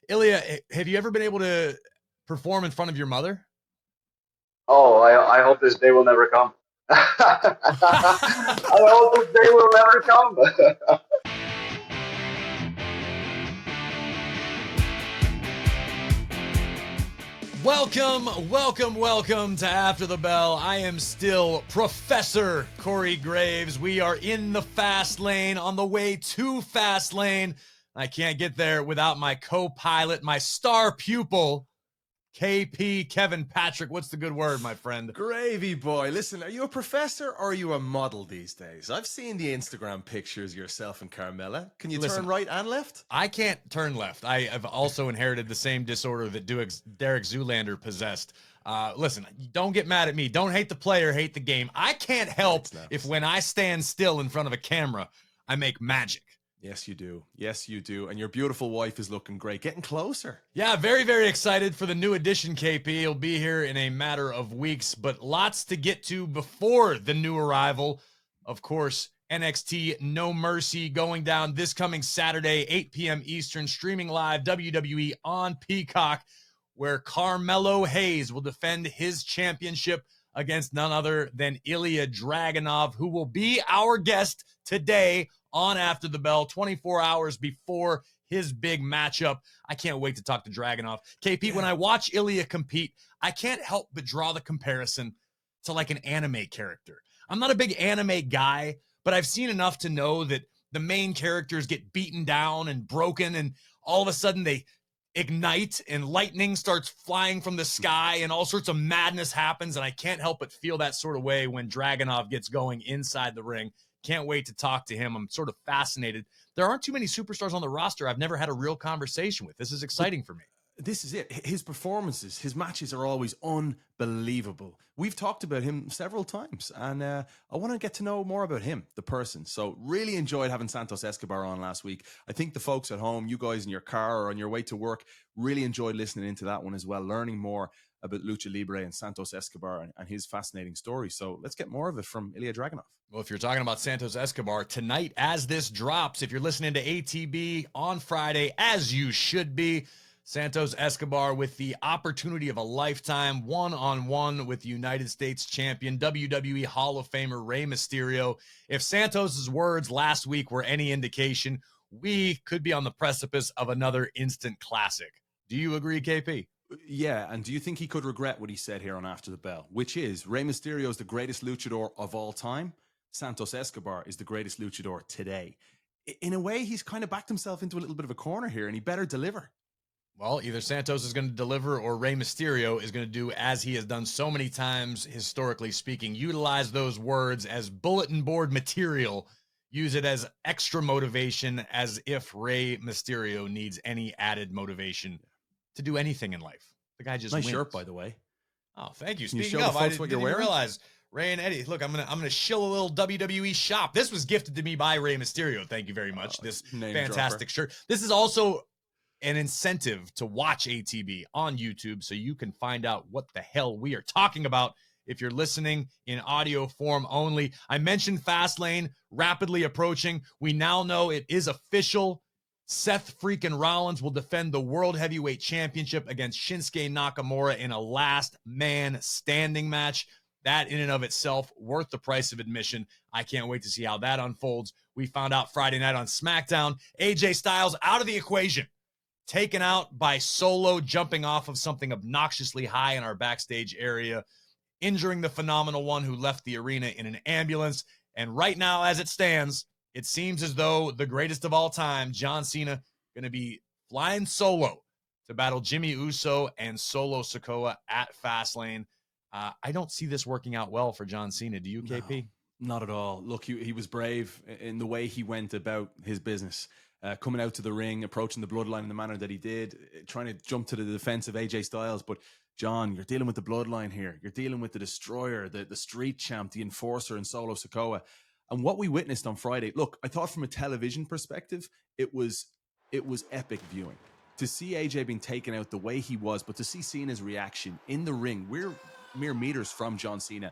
Ilya, have you ever been able to perform in front of your mother? Oh, I hope this day will never come. I hope this day will never come. Welcome to After the Bell. I am still Professor Corey Graves. We are in the fast lane, on the way to fast lane. I can't get there without my co-pilot, my star pupil, KP Kevin Patrick. What's the good word, my friend? Gravy boy. Listen, are you a professor or are you a model these days? I've seen the Instagram pictures yourself and Carmela. Can you turn right and left? I can't turn left. I have also inherited the same disorder that Derek Zoolander possessed. Listen, don't get mad at me. Don't hate the player, hate the game. I can't help if when I stand still in front of a camera, I make magic. Yes, you do. Yes, you do. And your beautiful wife is looking great. Getting closer. Yeah, very, very excited for the new edition, KP. He'll be here in a matter of weeks, but lots to get to before the new arrival. Of course, NXT No Mercy going down this coming Saturday, 8 p.m. Eastern, streaming live WWE on Peacock, where Carmelo Hayes will defend his championship against none other than Ilya Dragunov, who will be our guest today on After the Bell, 24 hours before his big matchup. I can't wait to talk to Dragunov. KP, when I watch Ilya compete, I can't help but draw the comparison to like an anime character. I'm not a big anime guy, but I've seen enough to know that the main characters get beaten down and broken, and all of a sudden they ignite and lightning starts flying from the sky and all sorts of madness happens. And I can't help but feel that sort of way when Dragunov gets going inside the ring. Can't wait to talk to him. I'm sort of fascinated. There aren't too many superstars on the roster I've never had a real conversation with. This is exciting for me. This is it. His performances, his matches are always unbelievable. We've talked about him several times, and I want to get to know more about him, the person. So really enjoyed having Santos Escobar on last week. I think the folks at home, you guys in your car or on your way to work, really enjoyed listening into that one as well, learning more about Lucha Libre and Santos Escobar and his fascinating story. So let's get more of it from Ilya Dragunov. Well, if you're talking about Santos Escobar, tonight as this drops, if you're listening to ATB on Friday, as you should be, Santos Escobar with the opportunity of a lifetime one-on-one with United States champion, WWE Hall of Famer Rey Mysterio. If Santos's words last week were any indication, we could be on the precipice of another instant classic. Do you agree, KP? Yeah, and do you think he could regret what he said here on After the Bell, which is Rey Mysterio is the greatest luchador of all time? Santos Escobar is the greatest luchador today. In a way, he's kind of backed himself into a little bit of a corner here, and he better deliver. Well, either Santos is going to deliver or Rey Mysterio is going to do as he has done so many times, historically speaking, utilize those words as bulletin board material, use it as extra motivation, as if Rey Mysterio needs any added motivation to do anything in life. The guy just nice wins. shirt, by the way. Oh, thank you. Can Speaking you of, I didn't even realize Ray and Eddie. Look, I'm gonna shill a little WWE shop. This was gifted to me by Rey Mysterio. Thank you very much. This fantastic shirt. This is also an incentive to watch ATB on YouTube so you can find out what the hell we are talking about if you're listening in audio form only. I mentioned Fastlane rapidly approaching. We now know it is official. Seth freaking Rollins will defend the World Heavyweight Championship against Shinsuke Nakamura in a last man standing match. That in and of itself worth the price of admission. I can't wait to see how that unfolds. We found out Friday night on SmackDown, AJ Styles out of the equation, taken out by Solo jumping off of something obnoxiously high in our backstage area, injuring the Phenomenal One who left the arena in an ambulance. And right now, as it stands, it seems as though the greatest of all time, John Cena, going to be flying solo to battle Jimmy Uso and Solo Sikoa at Fastlane. I don't see this working out well for John Cena. Do you, KP? No, not at all. Look, he was brave in the way he went about his business. Coming out to the ring, approaching the bloodline in the manner that he did, trying to jump to the defense of AJ Styles. But John, you're dealing with the bloodline here. You're dealing with the destroyer, the street champ, the enforcer in Solo Sikoa. And what we witnessed on Friday, look, I thought from a television perspective, it was epic viewing. To see AJ being taken out the way he was, but to see Cena's reaction in the ring, we're mere meters from John Cena,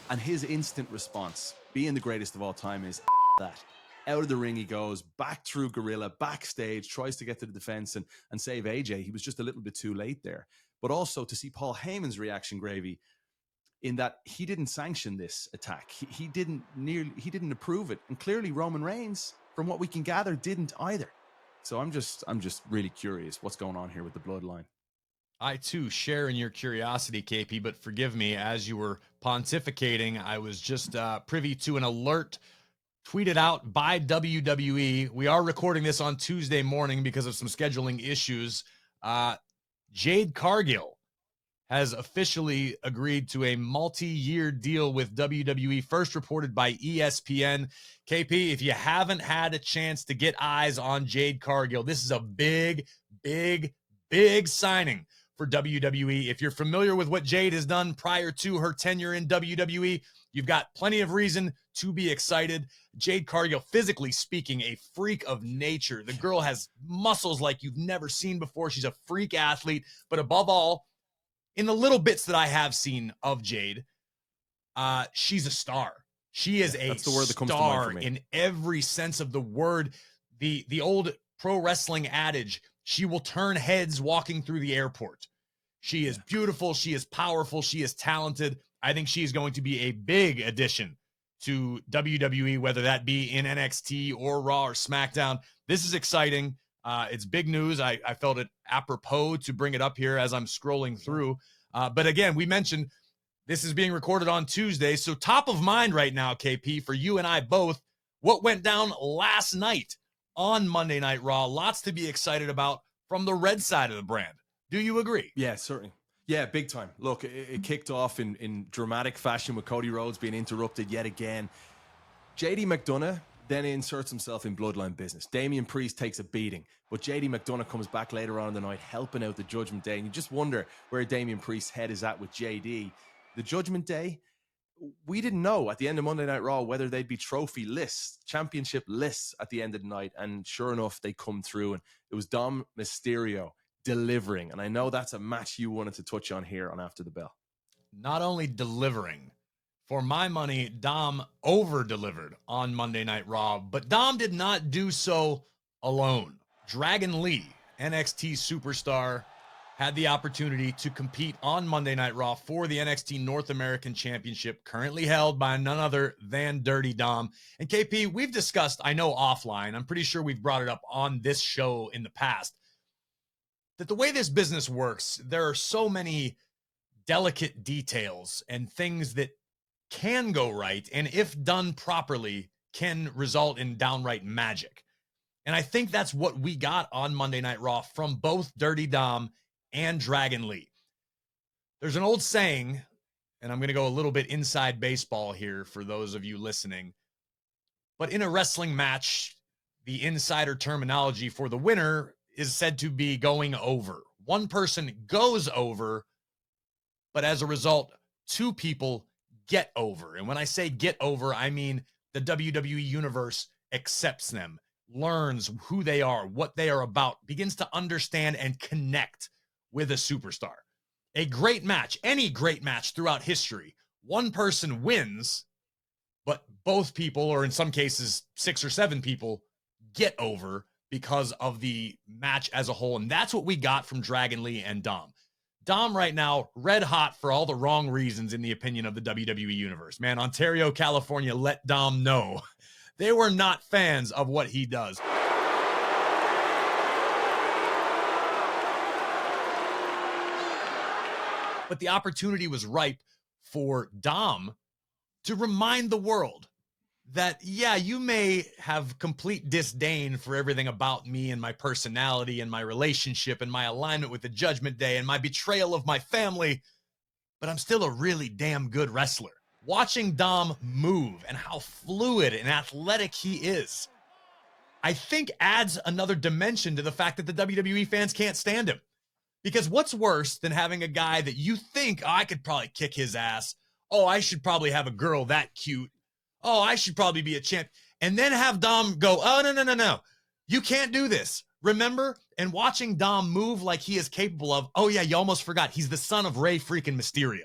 and his instant response, being the greatest of all time, is that. Out of the ring he goes, back through Gorilla, backstage, tries to get to the defense and save AJ. He was just a little bit too late there. But also to see Paul Heyman's reaction, Gravy, in that he didn't sanction this attack. He didn't approve it. And clearly Roman Reigns, from what we can gather, didn't either. So I'm just really curious what's going on here with the bloodline. I too share in your curiosity, KP, but forgive me, as you were pontificating, I was just privy to an alert tweeted out by WWE. We are recording this on Tuesday morning because of some scheduling issues. Jade Cargill has officially agreed to a multi-year deal with WWE, first reported by ESPN. KP, if you haven't had a chance to get eyes on Jade Cargill, this is a big, big, big signing for WWE. If you're familiar with what Jade has done prior to her tenure in WWE, you've got plenty of reason to be excited. Jade Cargill, physically speaking, a freak of nature. The girl has muscles like you've never seen before. She's a freak athlete, but above all, in the little bits that I have seen of Jade, she's a star. She is a star in every sense of the word. The old pro wrestling adage, she will turn heads walking through the airport. She is beautiful. She is powerful. She is talented. I think she is going to be a big addition to WWE, whether that be in NXT or Raw or SmackDown. This is exciting. It's big news. I felt it apropos to bring it up here as I'm scrolling through. But again, we mentioned this is being recorded on Tuesday. So top of mind right now, KP, for you and I both, what went down last night on Monday Night Raw. Lots to be excited about from the red side of the brand. Do you agree? Yeah, certainly. Yeah, big time. Look, it kicked off in dramatic fashion with Cody Rhodes being interrupted yet again. JD McDonough then inserts himself in bloodline business. Damian Priest takes a beating, but JD McDonough comes back later on in the night helping out the Judgment Day, and you just wonder where Damian Priest's head is at with JD. The Judgment Day, we didn't know at the end of Monday Night Raw whether they'd be trophy lists, championship lists at the end of the night, and sure enough, they come through, and it was Dom Mysterio delivering, and I know that's a match you wanted to touch on here on After the Bell. Not only delivering, for my money, Dom over-delivered on Monday Night Raw, but Dom did not do so alone. Dragon Lee, NXT superstar, had the opportunity to compete on Monday Night Raw for the NXT North American Championship, currently held by none other than Dirty Dom. And KP, we've discussed, I know offline, I'm pretty sure we've brought it up on this show in the past, that the way this business works, there are so many delicate details and things that can go right, and if done properly, can result in downright magic. And I think that's what we got on Monday Night Raw from both Dirty Dom and Dragon Lee. There's an old saying, and I'm going to go a little bit inside baseball here for those of you listening, but in a wrestling match, the insider terminology for the winner is said to be going over. One person goes over, but as a result, two people get over. And when I say get over, I mean the WWE universe accepts them, learns who they are, what they are about, begins to understand and connect with a superstar. A great match, any great match throughout history, one person wins, but both people, or in some cases 6 or 7 people, get over because of the match as a whole. And that's what we got from Dragon Lee and Dom. Dom right now, red hot for all the wrong reasons in the opinion of the WWE universe. Man, Ontario, California let Dom know they were not fans of what he does. But the opportunity was ripe for Dom to remind the world that, yeah, you may have complete disdain for everything about me and my personality and my relationship and my alignment with the Judgment Day and my betrayal of my family, but I'm still a really damn good wrestler. Watching Dom move and how fluid and athletic he is, I think adds another dimension to the fact that the WWE fans can't stand him. Because what's worse than having a guy that you think, oh, I could probably kick his ass. Oh, I should probably have a girl that cute. Oh, I should probably be a champ. And then have Dom go, oh, no. You can't do this. Remember? And watching Dom move like he is capable of, oh yeah, you almost forgot. He's the son of Rey freaking Mysterio.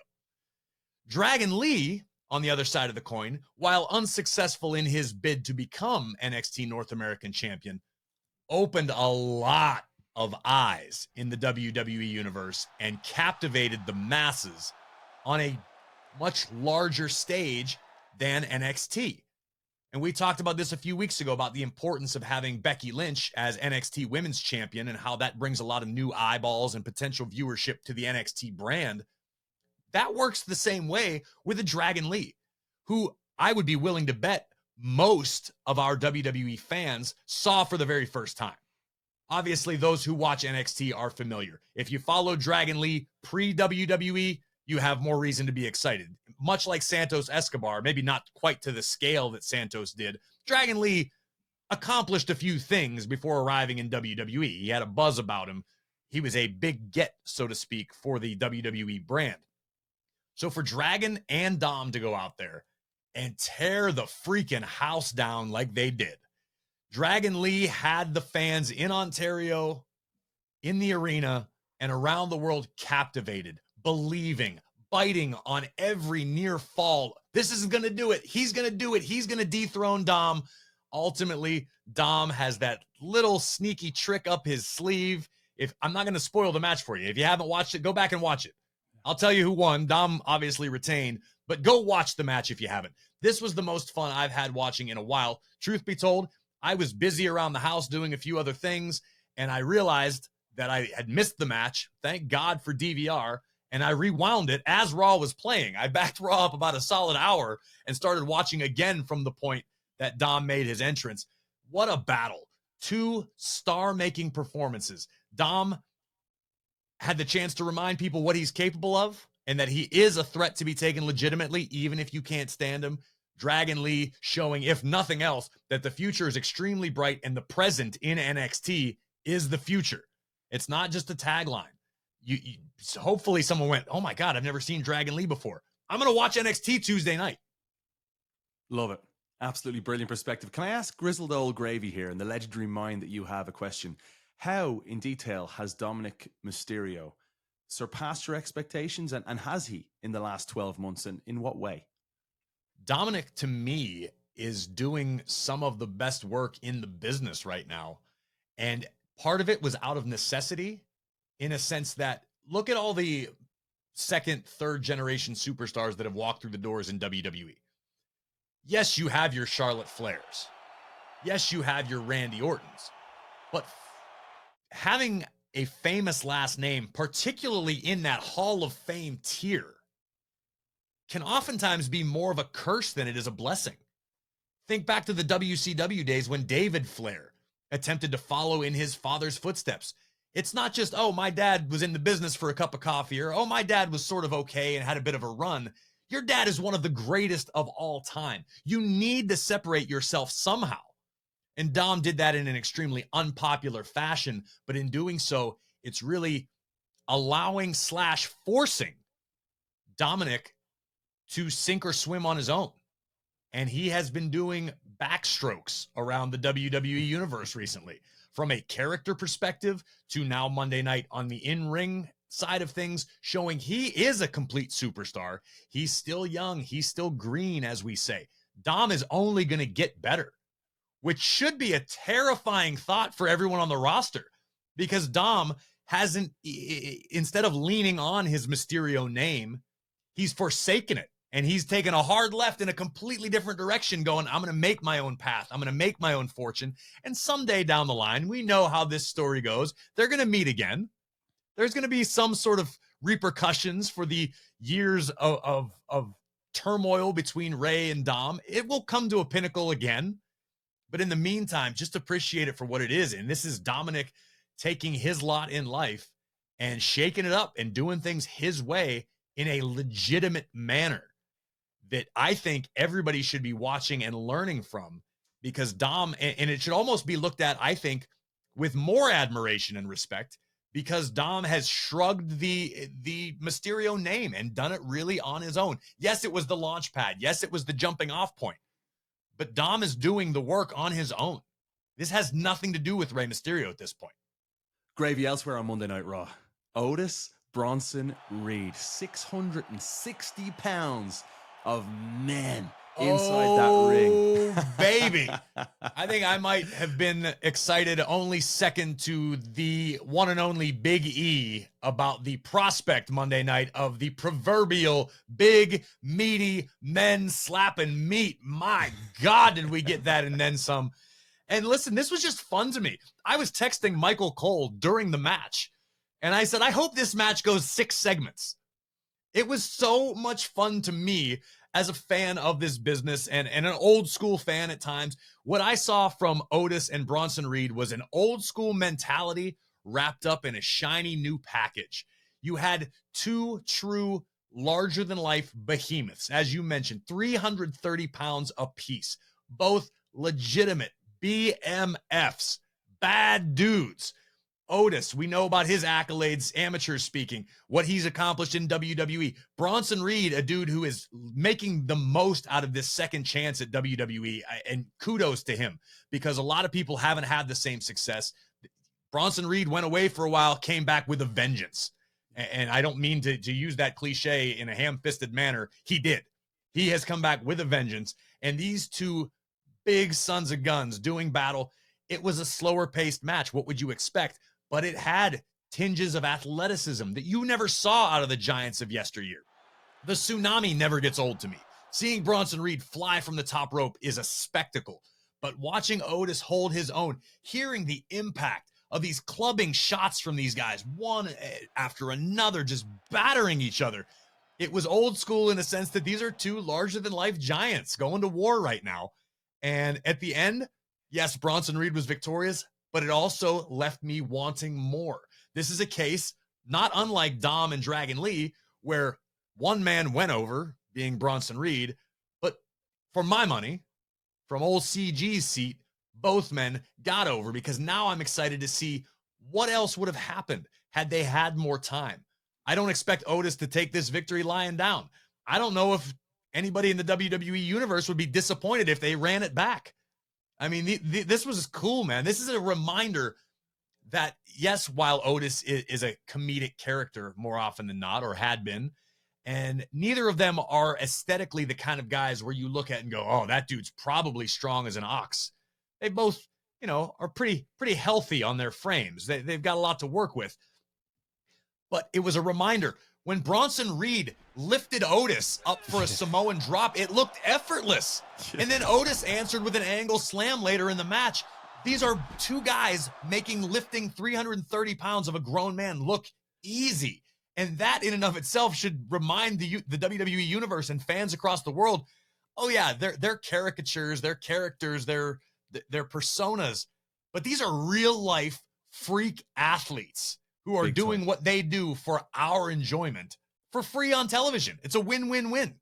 Dragon Lee on the other side of the coin, while unsuccessful in his bid to become NXT North American champion, opened a lot of eyes in the WWE universe and captivated the masses on a much larger stage than NXT. And we talked about this a few weeks ago about the importance of having Becky Lynch as NXT Women's Champion and how that brings a lot of new eyeballs and potential viewership to the NXT brand. That works the same way with a Dragon Lee, who I would be willing to bet most of our WWE fans saw for the very first time. Obviously, those who watch NXT are familiar. If you follow Dragon Lee pre-WWE, you have more reason to be excited. Much like Santos Escobar, maybe not quite to the scale that Santos did, Dragon Lee accomplished a few things before arriving in WWE. He had a buzz about him. He was a big get, so to speak, for the WWE brand. So for Dragon and Dom to go out there and tear the freaking house down like they did, Dragon Lee had the fans in Ontario, in the arena, and around the world captivated, believing, biting on every near fall. This isn't going to do it. He's going to do it. He's going to dethrone Dom. Ultimately, Dom has that little sneaky trick up his sleeve. If I'm not going to spoil the match for you. If you haven't watched it, go back and watch it. I'll tell you who won. Dom obviously retained, but go watch the match if you haven't. This was the most fun I've had watching in a while. Truth be told, I was busy around the house doing a few other things, and I realized that I had missed the match. Thank God for DVR. And I rewound it as Raw was playing. I backed Raw up about a solid hour and started watching again from the point that Dom made his entrance. What a battle. 2 star-making performances. Dom had the chance to remind people what he's capable of and that he is a threat to be taken legitimately, even if you can't stand him. Dragon Lee showing, if nothing else, that the future is extremely bright and the present in NXT is the future. It's not just a tagline. Hopefully someone went, oh my God, I've never seen Dragon Lee before. I'm going to watch NXT Tuesday night. Love it. Absolutely brilliant perspective. Can I ask Grizzled Old Gravy here and the legendary mind that you have a question? How in detail has Dominic Mysterio surpassed your expectations and has he in the last 12 months and in what way? Dominic, to me, is doing some of the best work in the business right now. And part of it was out of necessity, in a sense that look at all the second, third generation superstars that have walked through the doors in WWE. Yes, you have your Charlotte Flairs. Yes, you have your Randy Ortons. But having a famous last name, particularly in that Hall of Fame tier, can oftentimes be more of a curse than it is a blessing. Think back to the WCW days when David Flair attempted to follow in his father's footsteps. It's not just, oh, my dad was in the business for a cup of coffee, or, oh, my dad was sort of okay and had a bit of a run. Your dad is one of the greatest of all time. You need to separate yourself somehow. And Dom did that in an extremely unpopular fashion, but in doing so, it's really allowing / forcing Dominic to sink or swim on his own. And he has been doing backstrokes around the WWE universe recently, from a character perspective to now Monday night on the in-ring side of things, showing he is a complete superstar. He's still young. He's still green, as we say. Dom is only going to get better, which should be a terrifying thought for everyone on the roster, because Dom hasn't, instead of leaning on his Mysterio name, he's forsaken it. And he's taken a hard left in a completely different direction, going, I'm going to make my own path. I'm going to make my own fortune. And someday down the line, we know how this story goes. They're going to meet again. There's going to be some sort of repercussions for the years of turmoil between Ray and Dom. It will come to a pinnacle again. But in the meantime, just appreciate it for what it is. And this is Dominic taking his lot in life and shaking it up and doing things his way in a legitimate manner that I think everybody should be watching and learning from, because Dom, and it should almost be looked at, I think, with more admiration and respect, because Dom has shrugged the Mysterio name and done it really on his own. Yes, it was the launch pad. Yes, it was the jumping off point. But Dom is doing the work on his own. This has nothing to do with Rey Mysterio at this point. Gravy elsewhere on Monday Night Raw. Otis Bronson Reed, 660 pounds of men inside that ring. Baby. I think I might have been excited only second to the one and only Big E about the prospect Monday night of the proverbial big, meaty men slapping meat. My God, did we get that and then some. And listen, this was just fun to me. I was texting Michael Cole during the match, and I said, I hope this match goes 6 segments. It was so much fun to me as a fan of this business and an old school fan at times. What I saw from Otis and Bronson Reed was an old school mentality wrapped up in a shiny new package. You had 2 true larger than life behemoths, as you mentioned, 330 pounds apiece, both legitimate BMFs, bad dudes. Otis, we know about his accolades, amateurs speaking, what he's accomplished in WWE. Bronson Reed, a dude who is making the most out of this second chance at WWE, and kudos to him, because a lot of people haven't had the same success. Bronson Reed went away for a while, came back with a vengeance. And I don't mean to use that cliche in a ham-fisted manner. He did. He has come back with a vengeance. And these 2 big sons of guns doing battle, it was a slower-paced match. What would you expect? But it had tinges of athleticism that you never saw out of the Giants of yesteryear. The tsunami never gets old to me. Seeing Bronson Reed fly from the top rope is a spectacle. But watching Otis hold his own, hearing the impact of these clubbing shots from these guys, one after another, just battering each other, it was old school in the sense that these are 2 larger-than-life giants going to war right now. And at the end, yes, Bronson Reed was victorious, but it also left me wanting more. This is a case not unlike Dom and Dragon Lee, where one man went over, being Bronson Reed, but for my money, from old CG's seat, both men got over, because now I'm excited to see what else would have happened had they had more time. I don't expect Otis to take this victory lying down. I don't know if anybody in the WWE universe would be disappointed if they ran it back. I mean, this was cool, man. This is a reminder that, yes, while Otis is a comedic character more often than not, or had been, and neither of them are aesthetically the kind of guys where you look at and go, oh, that dude's probably strong as an ox. They both, are pretty healthy on their frames. They've got a lot to work with. But it was a reminder. When Bronson Reed lifted Otis up for a Samoan drop, it looked effortless. And then Otis answered with an angle slam later in the match. These are 2 guys lifting 330 pounds of a grown man look easy. And that in and of itself should remind the WWE universe and fans across the world, oh yeah, they're caricatures, they're characters, they're personas. But these are real life freak athletes who are doing what they do for our enjoyment for free on television. It's a win-win-win.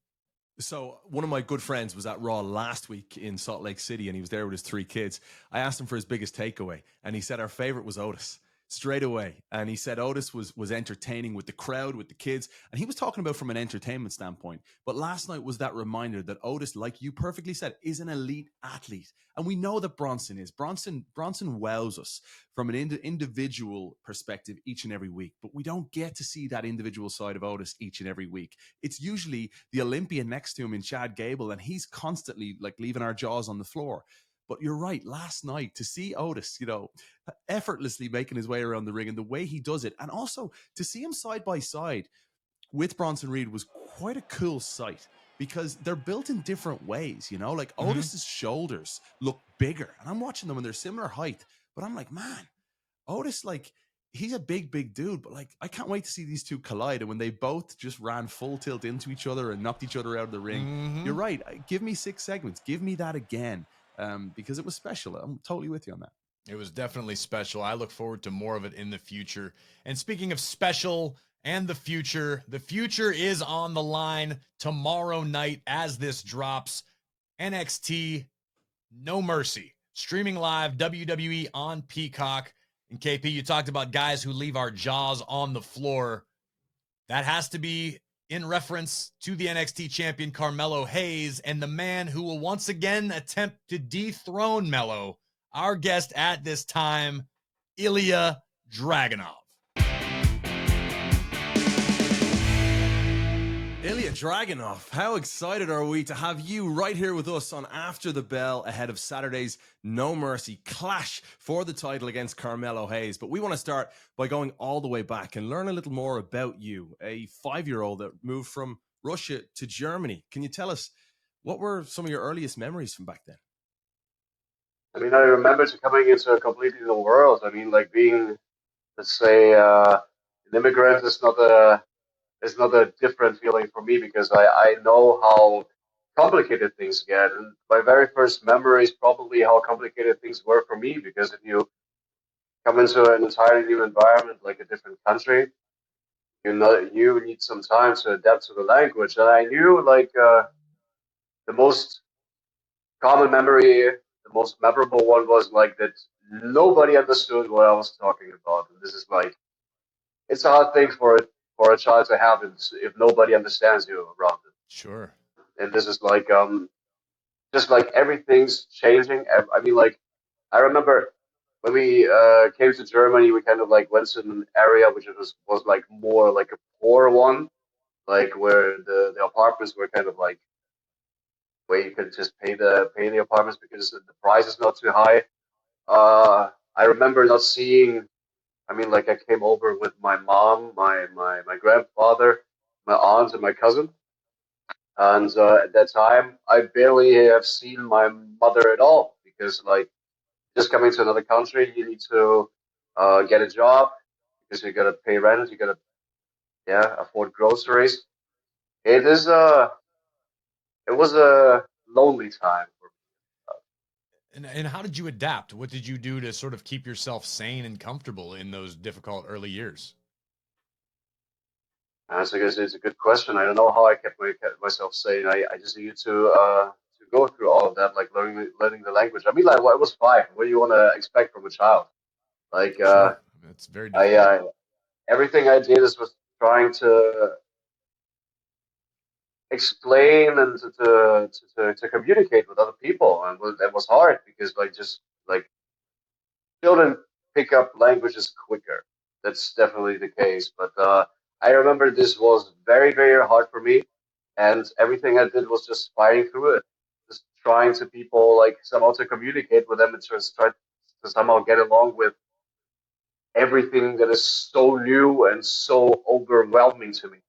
So one of my good friends was at Raw last week in Salt Lake City, and he was there with his 3 kids. I asked him for his biggest takeaway, and he said our favorite was Otis. Straight away. And he said Otis was entertaining with the crowd, with the kids. And he was talking about from an entertainment standpoint. But last night was that reminder that Otis, like you perfectly said, is an elite athlete. And we know that Bronson is. Bronson wows us from an individual perspective each and every week. But we don't get to see that individual side of Otis each and every week. It's usually the Olympian next to him in Chad Gable, and he's constantly like leaving our jaws on the floor. But you're right, last night to see Otis, effortlessly making his way around the ring and the way he does it, and also to see him side by side with Bronson Reed was quite a cool sight, because they're built in different ways, like Otis's shoulders look bigger, and I'm watching them and they're similar height, but I'm like, man, Otis, he's a big dude, but I can't wait to see these 2 collide. And when they both just ran full tilt into each other and knocked each other out of the ring, you're right. Give me 6 segments. Give me that again. Because it was special. I'm totally with you on that. It was definitely special. I look forward to more of it in the future. And speaking of special and the future is on the line tomorrow night as this drops. NXT No Mercy, streaming live, WWE on Peacock. And KP, you talked about guys who leave our jaws on the floor. That has to be in reference to the NXT champion Carmelo Hayes and the man who will once again attempt to dethrone Melo, our guest at this time, Ilya Dragunov. Ilya Dragunov, how excited are we to have you right here with us on After the Bell ahead of Saturday's No Mercy clash for the title against Carmelo Hayes. But we want to start by going all the way back and learn a little more about you, a 5-year-old that moved from Russia to Germany. Can you tell us what were some of your earliest memories from back then? I mean, I remember coming into a completely new world. I mean, like being, let's say, an immigrant is not a different feeling for me because I know how complicated things get. And my very first memory is probably how complicated things were for me because if you come into an entirely new environment, like a different country, you need some time to adapt to the language. And I knew like the most common memory, the most memorable one was like that nobody understood what I was talking about. And this is like, it's a hard thing for a child to have if nobody understands you around it. Sure. And this is like just like everything's changing. I mean, like I remember when we came to Germany, we kind of like went to an area which was like more like a poor one, like where the apartments were kind of like where you could just pay the apartments because the price is not too high. I remember not seeing. I mean, like I came over with my mom, my grandfather, my aunt, and my cousin. And at that time, I barely have seen my mother at all because, like, just coming to another country, you need to get a job because you gotta pay rent, you gotta afford groceries. It is it was a lonely time for And how did you adapt? What did you do to sort of keep yourself sane and comfortable in those difficult early years? So it's a good question. I don't know how I kept myself sane. I just needed to go through all of that, like learning the language. I mean, like, well, it was fine. What do you want to expect from a child? Like, Sure. It's very difficult. I everything I did was trying to explain and to communicate with other people, and that was hard because like just like children pick up languages quicker. That's definitely the case. But I remember this was very, very hard for me, and everything I did was just fighting through it, just trying to people like somehow to communicate with them and just try to somehow get along with everything that is so new and so overwhelming to me.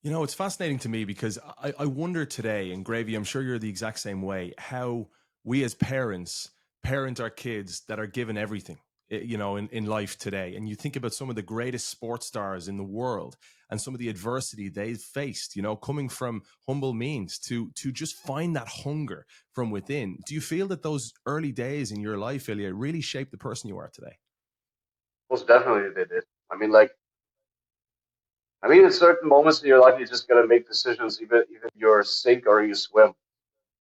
You know, it's fascinating to me because I wonder today, and Gravy, I'm sure you're the exact same way, how we as parents parent our kids that are given everything, you know, in life today. And you think about some of the greatest sports stars in the world and some of the adversity they've faced, you know, coming from humble means to just find that hunger from within. Do you feel that those early days in your life, Ilya, really shaped the person you are today? Most definitely they did. I mean, like, I mean, in certain moments in your life, you just gotta make decisions, even you're sink or you swim.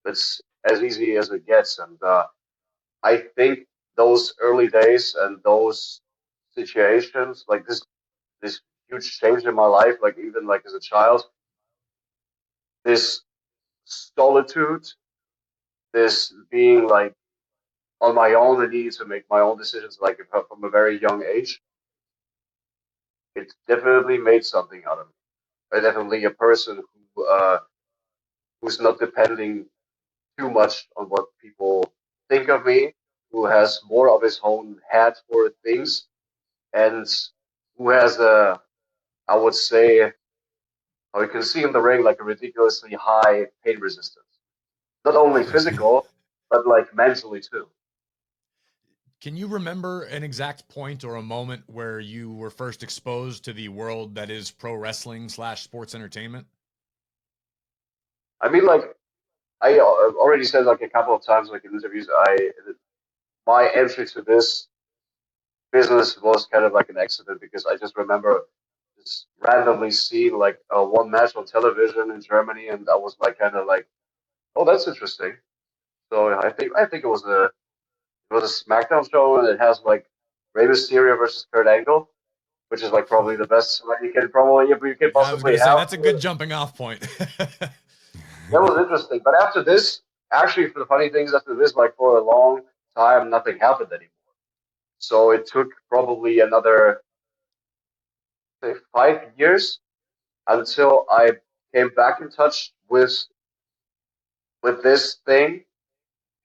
It's as easy as it gets, and I think those early days and those situations, like this huge change in my life, like even like as a child, this solitude, this being like on my own and needing to make my own decisions, like from a very young age, it definitely made something out of me. I'm definitely a person who's not depending too much on what people think of me, who has more of his own head for things, and who has I would say, how you can see in the ring, like a ridiculously high pain resistance. Not only physical, but like mentally too. Can you remember an exact point or a moment where you were first exposed to the world that is pro wrestling / sports entertainment? I mean, like I already said like a couple of times, like in interviews, my entry to this business was kind of like an accident because I just remember just randomly seeing like one match on television in Germany, and I was like kind of like, oh, that's interesting. So I think it was a SmackDown show, and it has like Rey Mysterio versus Kurt Angle, which is like probably the best one you can I was going possibly to say have. that's a good jumping off point. That was interesting. But after this, actually, for the funny things, after this, like for a long time, nothing happened anymore. So it took probably another say 5 years until I came back in touch with this thing,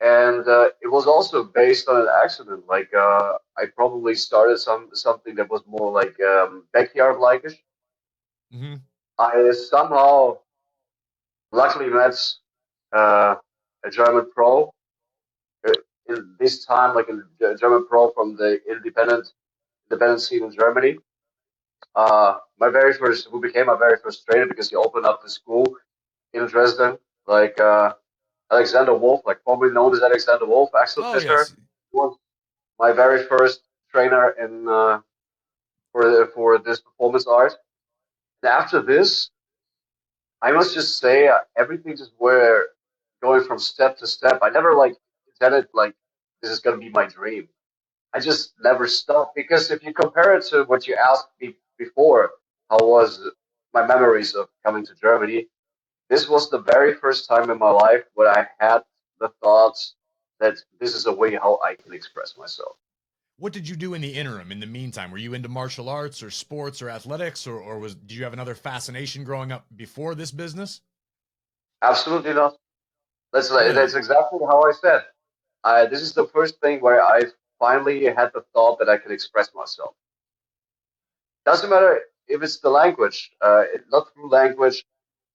and it was also based on an accident. Like I probably started something that was more like backyard like-ish. Mm-hmm. I somehow luckily met uh, a German pro uh, in this time, like a German pro from the independent scene in Germany. Who became my very first trainer because he opened up the school in Dresden, like Alexander Wolf, like formerly known as Alexander Wolf, Axel Oh Fischer, yes. was my very first trainer in for this performance art. And after this, I must just say everything just were going from step to step. I never like intended like this is gonna be my dream. I just never stopped because if you compare it to what you asked me before, how was my memories of coming to Germany? This was the very first time in my life where I had the thoughts that this is a way how I can express myself. What did you do in the interim? In the meantime, were you into martial arts or sports or athletics, or did you have another fascination growing up before this business? Absolutely not. Really? That's exactly how I said. This is the first thing where I finally had the thought that I can express myself. Doesn't matter if it's the language, not through language,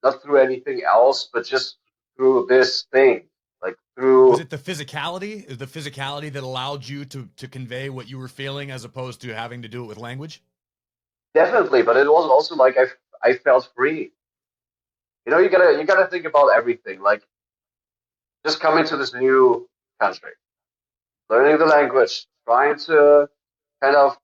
not through anything else, but just through this thing, like Was through it the physicality? Is the physicality that allowed you to convey what you were feeling as opposed to having to do it with language? definitely. But it was also like I felt free. You know, you gotta think about everything. Like just coming to this new country, learning the language, trying to kind of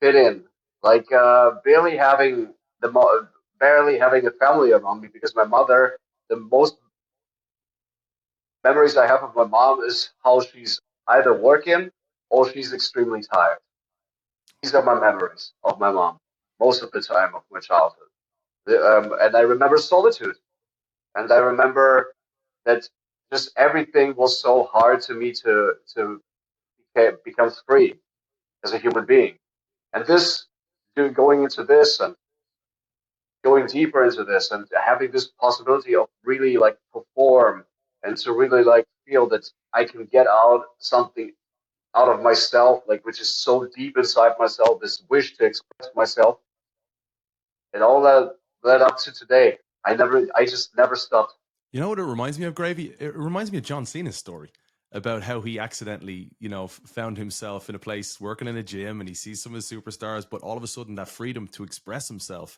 fit in, like barely having a family around me because my mother, the most memories I have of my mom is how she's either working or she's extremely tired. These are my memories of my mom most of the time of my childhood. And I remember solitude, and I remember that just everything was so hard to me to become free as a human being. And going into this and going deeper into this and having this possibility of really like perform and to really like feel that I can get out something out of myself, like which is so deep inside myself, this wish to express myself, and all that led up to today. I just never stopped. You know what it reminds me of, Gravy? It reminds me of John Cena's story about how he accidentally, found himself in a place working in a gym and he sees some of his superstars, but all of a sudden that freedom to express himself,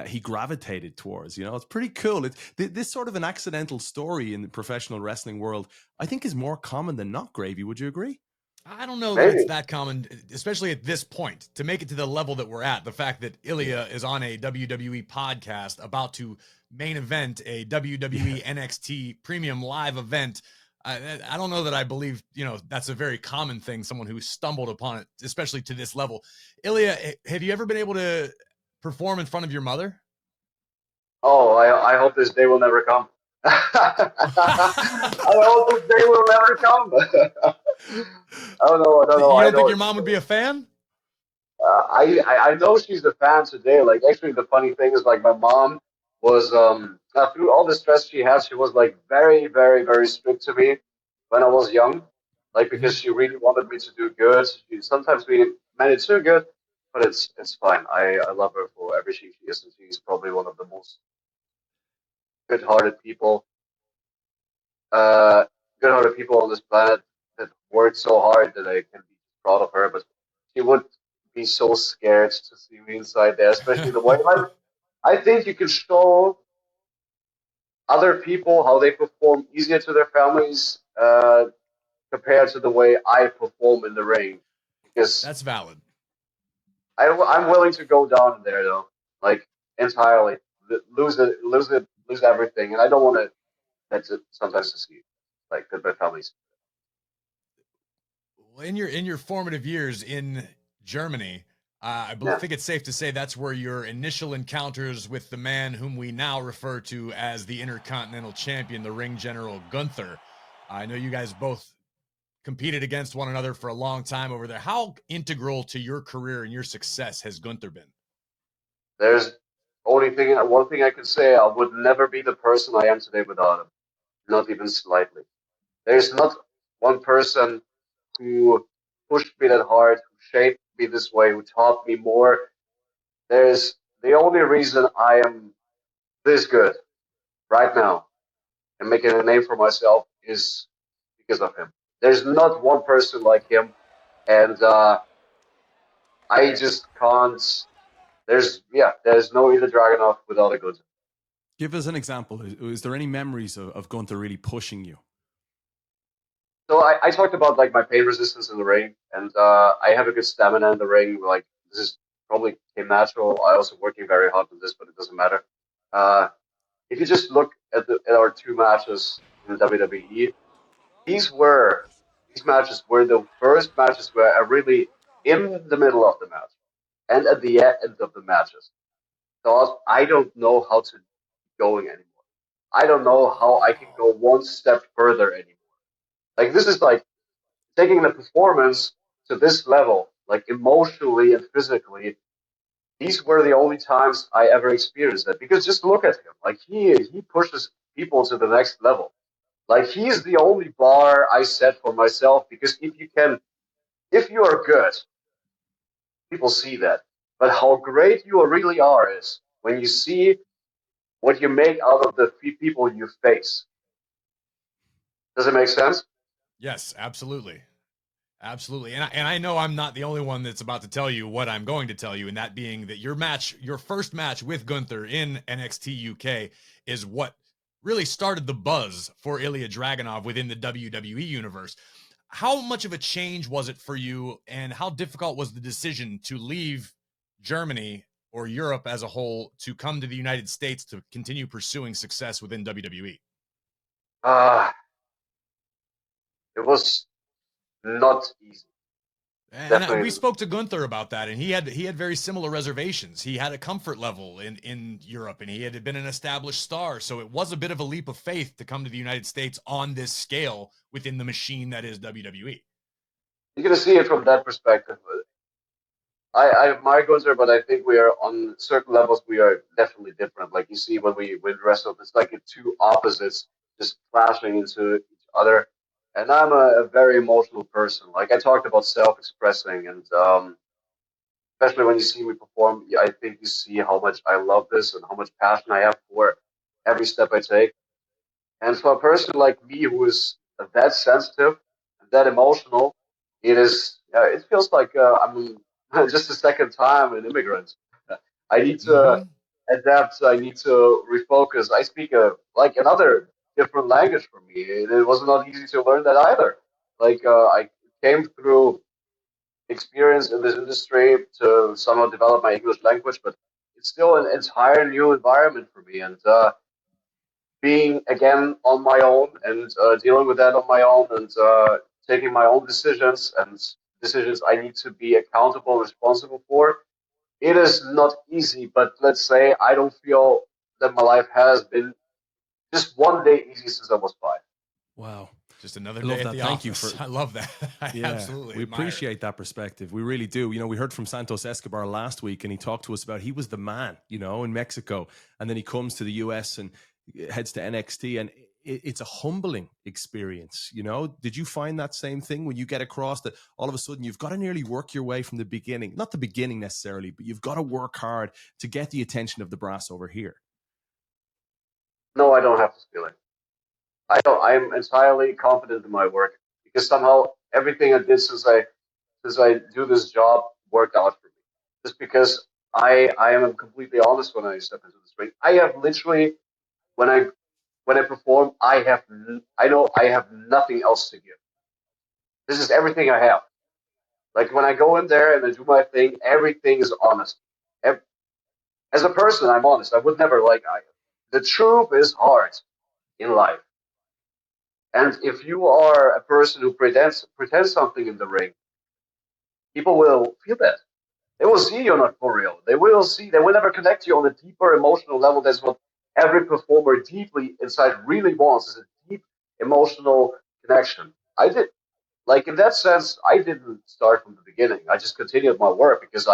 he gravitated towards. It's pretty cool. This sort of an accidental story in the professional wrestling world, I think, is more common than not. Gravy, would you agree? I don't know that it's Maybe. that common, especially at this point, to make it to the level that we're at. The fact that Ilya is on a WWE podcast about to main event a WWE NXT Premium Live event. I don't know that I believe, that's a very common thing, someone who stumbled upon it, especially to this level. Ilya, have you ever been able to perform in front of your mother? Oh, I hope this day will never come. I hope this day will never come. I don't know. I don't know. You I don't think know. your mom would be a fan? I know she's a fan today. Like actually, the funny thing is like my mom was through all the stress she had, she was like very very strict to me when I was young. Like because Mhm. she really wanted me to do good. She sometimes we made it too good, but it's fine. I love her for everything she is, and she's probably one of the most good-hearted people, uh, good-hearted people on this planet that worked so hard that I can be proud of her. But she would be so scared to see me inside there, especially the way like I think you can show other people how they perform easier to their families compared to the way I perform in the ring. Because That's valid. I'm willing to go down there though, like entirely lose everything, and I don't want to. That's it, sometimes to see like that my family's. In your formative years in Germany, Yeah. think it's safe to say that's where your initial encounters with the man whom we now refer to as the Intercontinental Champion, the Ring General Gunther. I know you guys both competed against one another for a long time over there. How integral to your career and your success has Gunther been? There's One thing I could say, I would never be the person I am today without him. Not even slightly. There's not one person who pushed me that hard, who shaped me this way, who taught me more. There's the only reason I am this good right now and making a name for myself is because of him. There's not one person like him, and I just can't. There's no Ilya Dragunov without a Gunther. Give us an example. Is there any memories of Gunther really pushing you? So I talked about like my pain resistance in the ring, and I have a good stamina in the ring. Like this is probably came natural. I also working very hard on this, but it doesn't matter. If you just look at our two matches in the WWE, these matches were the first matches where I really in the middle of the match and at the end of the matches thought I don't know how to keep going anymore. I don't know how I can go one step further anymore. Like this is like taking the performance to this level, like emotionally and physically. These were the only times I ever experienced that. Because just look at him, like he pushes people to the next level. Like he's the only bar I set for myself. Because if you are good, people see that. But how great you really are is when you see what you make out of the people you face. Does it make sense? Yes, absolutely. Absolutely. And I know I'm not the only one that's about to tell you what I'm going to tell you, and that being that your first match with Gunther in NXT UK is what really started the buzz for Ilya Dragunov within the WWE universe. How much of a change was it for you, and how difficult was the decision to leave Germany or Europe as a whole to come to the United States to continue pursuing success within WWE? It was not easy. And we spoke to Gunther about that, and he had very similar reservations. He had a comfort level in Europe, and he had been an established star, so it was a bit of a leap of faith to come to the United States on this scale within the machine that is WWE. You're gonna see it from that perspective. I admire Gunther, but I think we are on certain levels. We are definitely different. Like you see when we wrestle, it's like two opposites just clashing into each other. And I'm a very emotional person. Like I talked about self-expressing, and especially when you see me perform, I think you see how much I love this and how much passion I have for every step I take. And for a person like me who is that sensitive and that emotional, it feels like I'm just the second time an immigrant. I need to adapt. I need to refocus. I speak like another different language for me. It was not easy to learn that either. Like I came through experience in this industry to somehow develop my English language, but it's still an entire new environment for me. And being again on my own and dealing with that on my own and taking my own decisions and decisions I need to be accountable and responsible for. It is not easy, but let's say I don't feel that my life has been just one day easy since I was 5. Wow. Just another day at the Thank office. You for, I love that. Absolutely. We appreciate that perspective. We really do. You know, we heard from Santos Escobar last week, and he talked to us about he was the man, you know, in Mexico. And then he comes to the US and heads to NXT, and it's a humbling experience. You know, did you find that same thing when you get across that all of a sudden you've got to nearly work your way from the beginning, not the beginning necessarily, but you've got to work hard to get the attention of the brass over here? No, I don't have this feeling. I'm entirely confident in my work because somehow everything I did since I do this job worked out for me. Just because I am completely honest when I step into this ring. I have literally when I perform, I know I have nothing else to give. This is everything I have. Like when I go in there and I do my thing, everything is honest. As a person, I'm honest. I would never the truth is hard in life. And if you are a person who pretends something in the ring, people will feel that. They will see you're not for real. They will never connect you on a deeper emotional level. That's what every performer deeply inside really wants, is a deep emotional connection. I did, like in that sense, I didn't start from the beginning. I just continued my work because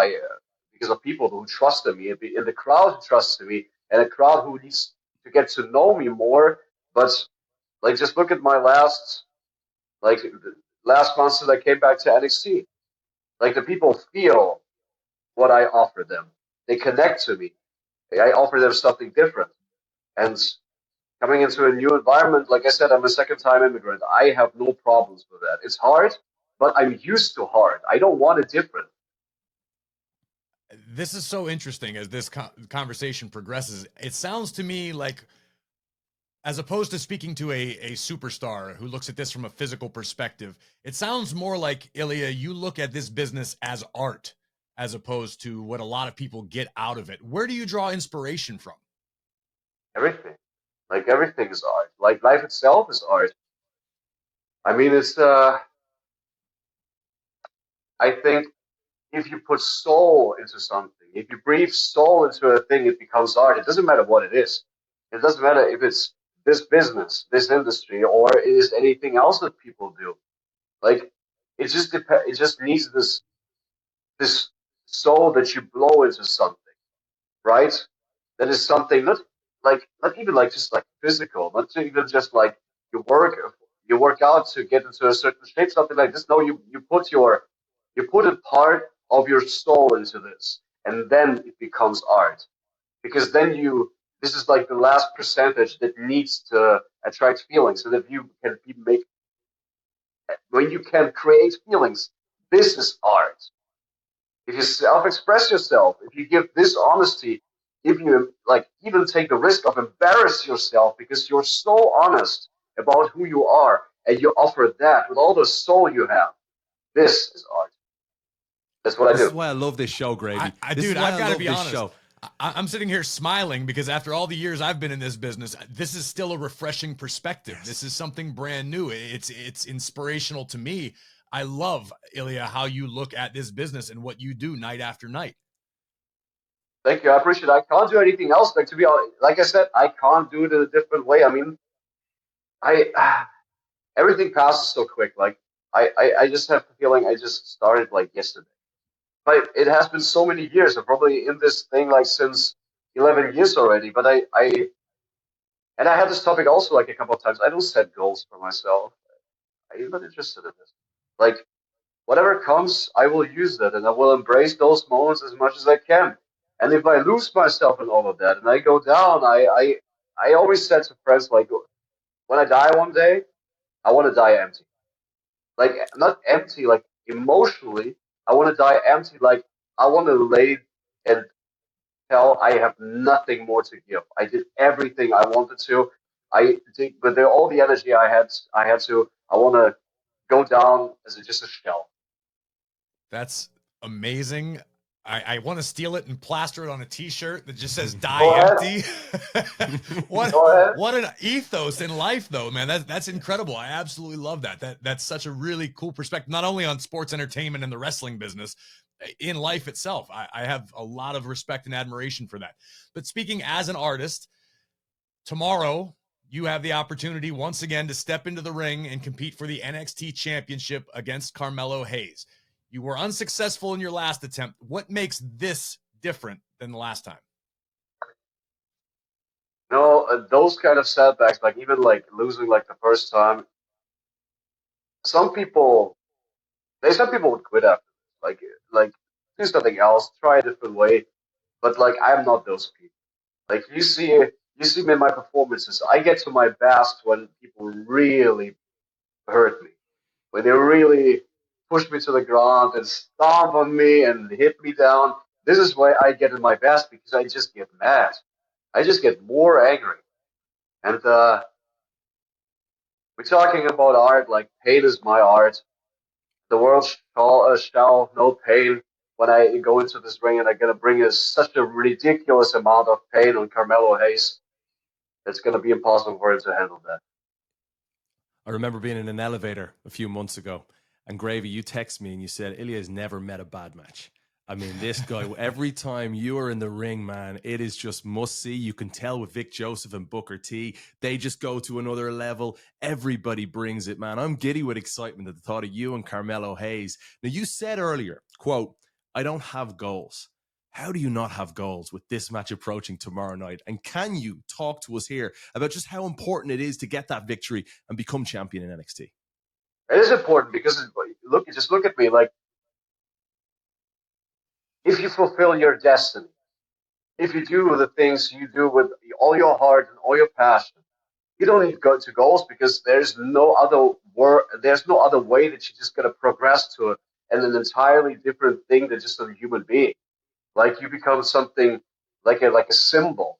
because of people who trust in me, in the crowd who trusts in me, and a crowd who needs to get to know me more. But like, just look at my last month since I came back to NXT. Like, the people feel what I offer them. They connect to me. I offer them something different. And coming into a new environment, like I said, I'm a second-time immigrant. I have no problems with that. It's hard, but I'm used to hard. I don't want it different. This is so interesting as this conversation progresses. It sounds to me like, as opposed to speaking to a superstar who looks at this from a physical perspective, it sounds more like, Ilya, you look at this business as art, as opposed to what a lot of people get out of it. Where do you draw inspiration from? Everything. Like, everything is art. Like, life itself is art. I mean, I think if you put soul into something, if you breathe soul into a thing, it becomes art. It doesn't matter what it is. It doesn't matter if it's this business, this industry, or it is anything else that people do. Like, it just needs this soul that you blow into something, right? That is something not even like just like physical, not even just like you work out to get into a certain shape, something like this. No, you put a part of your soul into this, and then it becomes art. Because then this is like the last percentage that needs to attract feelings, so that when you can create feelings, this is art. If you self-express yourself, if you give this honesty, if you like even take the risk of embarrass yourself because you're so honest about who you are, and you offer that with all the soul you have, this is art. That's what I do. This is why I love this show, Gravy. Dude, I've got to be honest. I'm sitting here smiling because after all the years I've been in this business, this is still a refreshing perspective. Yes. This is something brand new. It's inspirational to me. I love, Ilya, how you look at this business and what you do night after night. Thank you. I appreciate it. I can't do anything else. Like, to be honest, like I said, I can't do it in a different way. I mean, everything passes so quick. Like, I just have the feeling I just started like yesterday. But it has been so many years. I'm probably in this thing like since 11 years already. But I had this topic also like a couple of times. I don't set goals for myself. I'm not interested in this. Like, whatever comes, I will use that, and I will embrace those moments as much as I can. And if I lose myself in all of that, and I go down, I always said to friends, like, when I die one day, I want to die empty. Like, not empty, like emotionally. I want to die empty. Like, I want to lay and tell I have nothing more to give. I did everything I wanted to. I did, but all the energy I had to. I want to go down as just a shell. That's amazing. I want to steal it and plaster it on a t-shirt that just says die empty. What an ethos in life though, man. That's incredible. I absolutely love that. That's such a really cool perspective, not only on sports entertainment and the wrestling business, in life itself. I have a lot of respect and admiration for that. But speaking as an artist, tomorrow you have the opportunity once again to step into the ring and compete for the NXT Championship against Carmelo Hayes. You were unsuccessful in your last attempt. What makes this different than the last time? No, those kind of setbacks, like even like losing like the first time, some people would quit after this. Like do something else, try a different way. But like, I'm not those people. Like, you see me in my performances. I get to my best when people really hurt me, when they really push me to the ground and stomp on me and hit me down. This is why I get in my best, because I just get mad. I just get more angry. And we're talking about art, like pain is my art. The world shall know pain when I go into this ring, and I'm going to bring such a ridiculous amount of pain on Carmelo Hayes. It's going to be impossible for him to handle that. I remember being in an elevator a few months ago, and Gravy, you text me and you said, Ilya's never met a bad match. I mean, this guy, every time you are in the ring, man, it is just must see. You can tell with Vic Joseph and Booker T, they just go to another level. Everybody brings it, man. I'm giddy with excitement at the thought of you and Carmelo Hayes. Now, you said earlier, quote, I don't have goals. How do you not have goals with this match approaching tomorrow night? And can you talk to us here about just how important it is to get that victory and become champion in NXT? It is important because just look at me. Like, if you fulfill your destiny, if you do the things you do with all your heart and all your passion, you don't need to go to goals because there's no other way that you're just gonna progress to an entirely different thing than just a human being. Like, you become something like a symbol.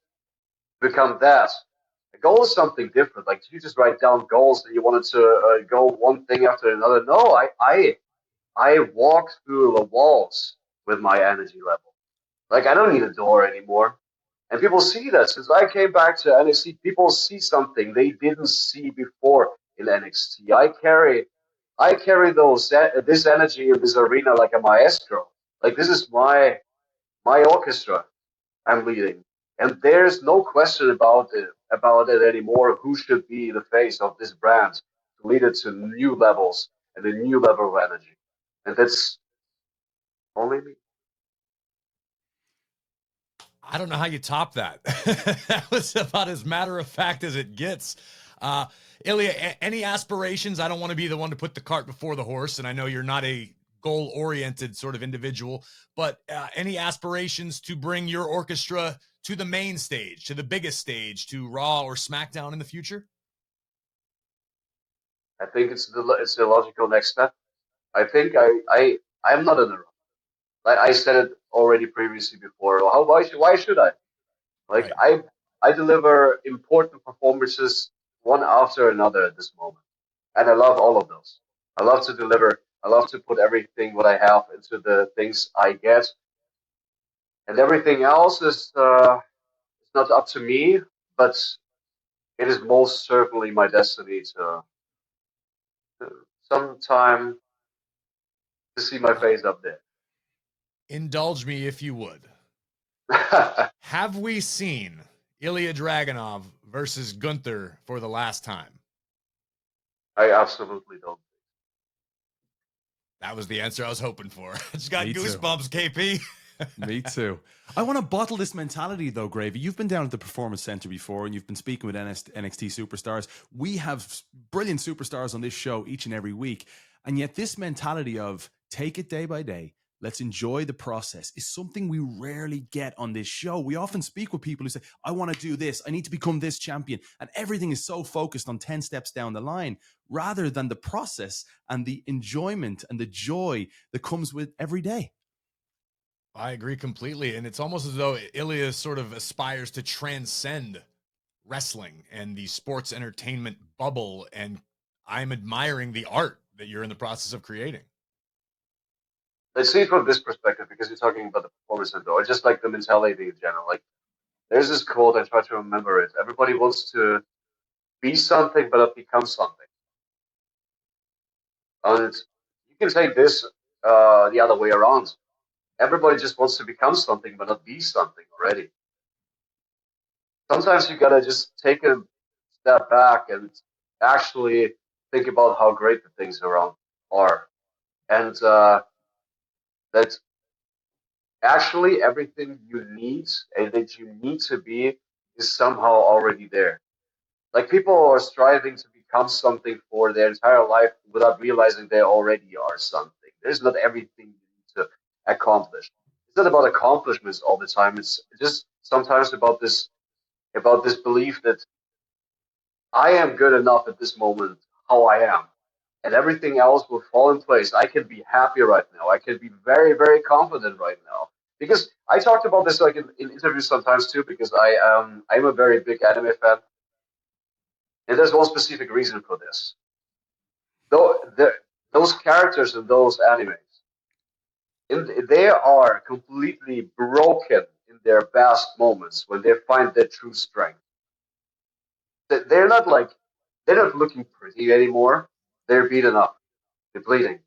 Become that. A goal is something different. Like, you just write down goals and you wanted to go one thing after another. No, I walk through the walls with my energy level. Like, I don't need a door anymore. And people see that. Since I came back to NXT, people see something they didn't see before in NXT. I carry this energy in this arena like a maestro. Like, this is my orchestra I'm leading. And there's no question about it anymore. Who should be the face of this brand to lead it to new levels and a new level of energy? And that's only me. I don't know how you top that. That was about as matter of fact as it gets. Ilya, any aspirations? I don't want to be the one to put the cart before the horse, and I know you're not a goal-oriented sort of individual, but any aspirations to bring your orchestra to the main stage, to the biggest stage, to Raw or SmackDown in the future? I think it's the logical next step. I think I'm not in a rush. Like I said it already previously before. Why should I? Like, right. I deliver important performances one after another at this moment, and I love all of those. I love to deliver. I love to put everything what I have into the things I get, and everything else is it's not up to me, but it is most certainly my destiny to sometime to see my face up there. Indulge me if you would. Have we seen Ilya Dragunov versus Gunther for the last time? I absolutely don't. That was the answer I was hoping for. I just got goosebumps, KP. Me too. I want to bottle this mentality, though, Gravy. You've been down at the Performance Center before, and you've been speaking with NXT superstars. We have brilliant superstars on this show each and every week. And yet this mentality of take it day by day, let's enjoy the process is something we rarely get on this show. We often speak with people who say, I want to do this. I need to become this champion. And everything is so focused on 10 steps down the line rather than the process and the enjoyment and the joy that comes with every day. I agree completely. And it's almost as though Ilya sort of aspires to transcend wrestling and the sports entertainment bubble. And I'm admiring the art that you're in the process of creating. Let's see it from this perspective, because you're talking about the Performance Center, or just like the mentality in general. Like, there's this quote, I try to remember it. Everybody wants to be something, but not become something. And you can take this the other way around. Everybody just wants to become something, but not be something already. Sometimes you gotta just take a step back and actually think about how great the things around are. And that actually everything you need and that you need to be is somehow already there. Like, people are striving to become something for their entire life without realizing they already are something. There's not everything you need to accomplish. It's not about accomplishments all the time. It's just sometimes about this belief that I am good enough at this moment, how I am, and everything else will fall in place. I can be happy right now. I can be very, very confident right now. Because I talked about this like in interviews sometimes too, because I'm a very big anime fan. And there's one specific reason for this. Those characters in those animes, they are completely broken in their best moments when they find their true strength. They're not looking pretty anymore. They're beaten up. They're bleeding.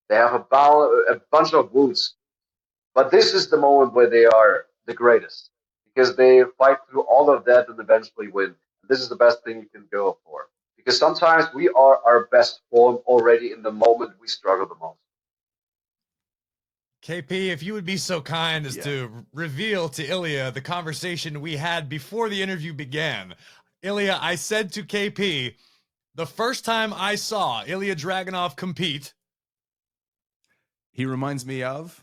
They have a bunch of wounds. But this is the moment where they are the greatest, because they fight through all of that and eventually win. This is the best thing you can go for, because sometimes we are our best form already in the moment we struggle the most. KP, if you would be so kind as to reveal to Ilya the conversation we had before the interview began. Ilya, I said to KP, the first time I saw Ilya Dragunov compete, he reminds me of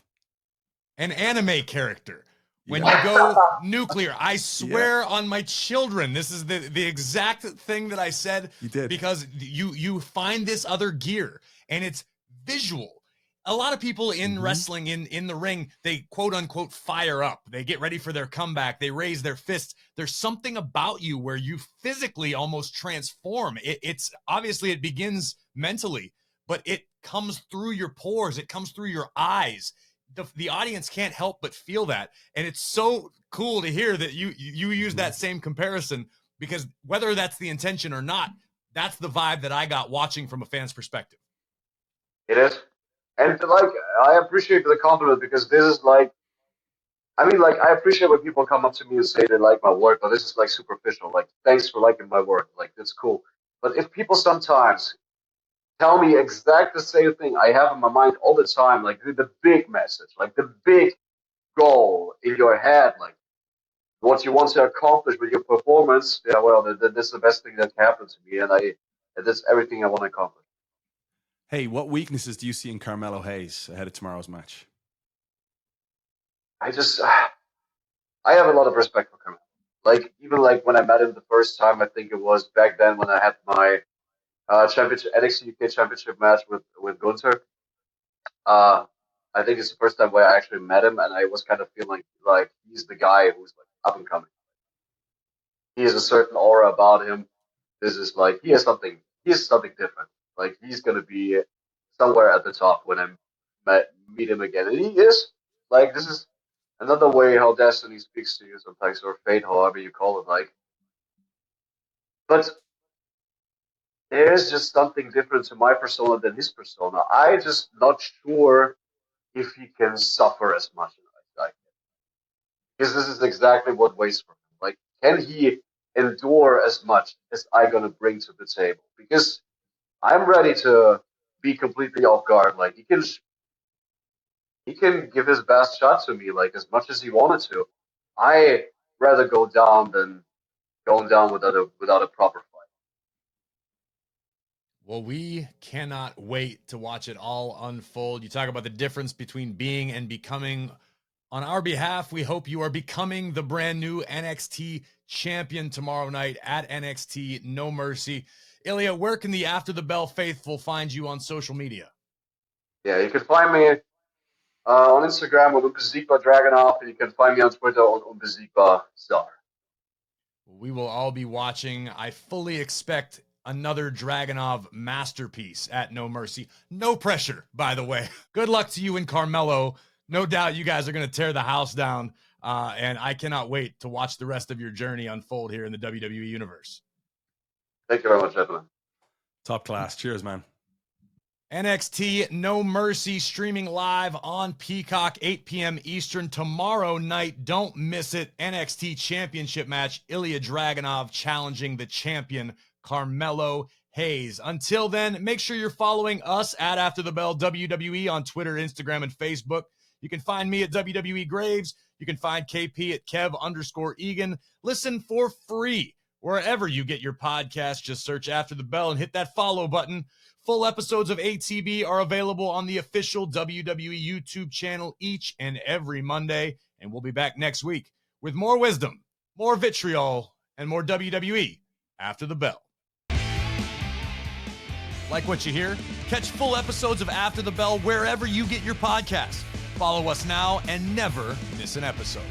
an anime character. When you go nuclear, I swear on my children, this is the exact thing that I said. You did. Because you find this other gear, and it's visual. A lot of people in wrestling, in the ring, they quote unquote fire up. They get ready for their comeback. They raise their fists. There's something about you where you physically almost transform. It's obviously it begins mentally, but it comes through your pores. It comes through your eyes. The audience can't help but feel that. And it's so cool to hear that you use that same comparison, because whether that's the intention or not, that's the vibe that I got watching from a fan's perspective. It is. And like, I appreciate the compliment, because this is like, I mean, like, I appreciate when people come up to me and say they like my work, but this is like superficial. Like, thanks for liking my work. Like, that's cool. But if people sometimes tell me exactly the same thing I have in my mind all the time, like the big message, like the big goal in your head, like what you want to accomplish with your performance, yeah, well, that's the best thing that can happen to me, and that's everything I want to accomplish. Hey, what weaknesses do you see in Carmelo Hayes ahead of tomorrow's match? I have a lot of respect for Carmelo. Like, even like when I met him the first time, I think it was back then when I had my NXT UK Championship match with Gunther. I think it's the first time where I actually met him, and I was kind of feeling like he's the guy who's like up and coming. He has a certain aura about him. This is like he has something different. Like, he's gonna be somewhere at the top when I meet him again, and he is. Like, this is another way how destiny speaks to you sometimes, or fate, however you call it. Like, but there's just something different to my persona than his persona. I just not sure if he can suffer as much as I can, because this is exactly what waits for him. Like, can he endure as much as I'm gonna bring to the table? Because I'm ready to be completely off guard. Like, he can give his best shot to me, like, as much as he wanted to. I rather go down than going down without a proper fight. Well, we cannot wait to watch it all unfold. You talk about the difference between being and becoming. On our behalf, we hope you are becoming the brand new NXT champion tomorrow night at NXT No Mercy. Ilya, where can the After the Bell faithful find you on social media? Yeah, you can find me on Instagram with Umbazikba Dragunov, and you can find me on Twitter on Umbazikba Star. We will all be watching. I fully expect another Dragunov masterpiece at No Mercy. No pressure, by the way. Good luck to you and Carmelo. No doubt you guys are going to tear the house down, and I cannot wait to watch the rest of your journey unfold here in the WWE Universe. Thank you very much, gentlemen. Top class. Cheers, man. NXT No Mercy streaming live on Peacock, 8 p.m. Eastern tomorrow night. Don't miss it. NXT Championship match. Ilya Dragunov challenging the champion Carmelo Hayes. Until then, make sure you're following us at After the Bell WWE on Twitter, Instagram, and Facebook. You can find me at WWE Graves. You can find KP at Kev_Egan. Listen for free wherever you get your podcast. Just search After the Bell and hit that follow button. Full episodes of ATB are available on the official WWE YouTube channel each and every Monday. And we'll be back next week with more wisdom, more vitriol, and more WWE After the Bell. Like what you hear? Catch full episodes of After the Bell wherever you get your podcasts. Follow us now and never miss an episode.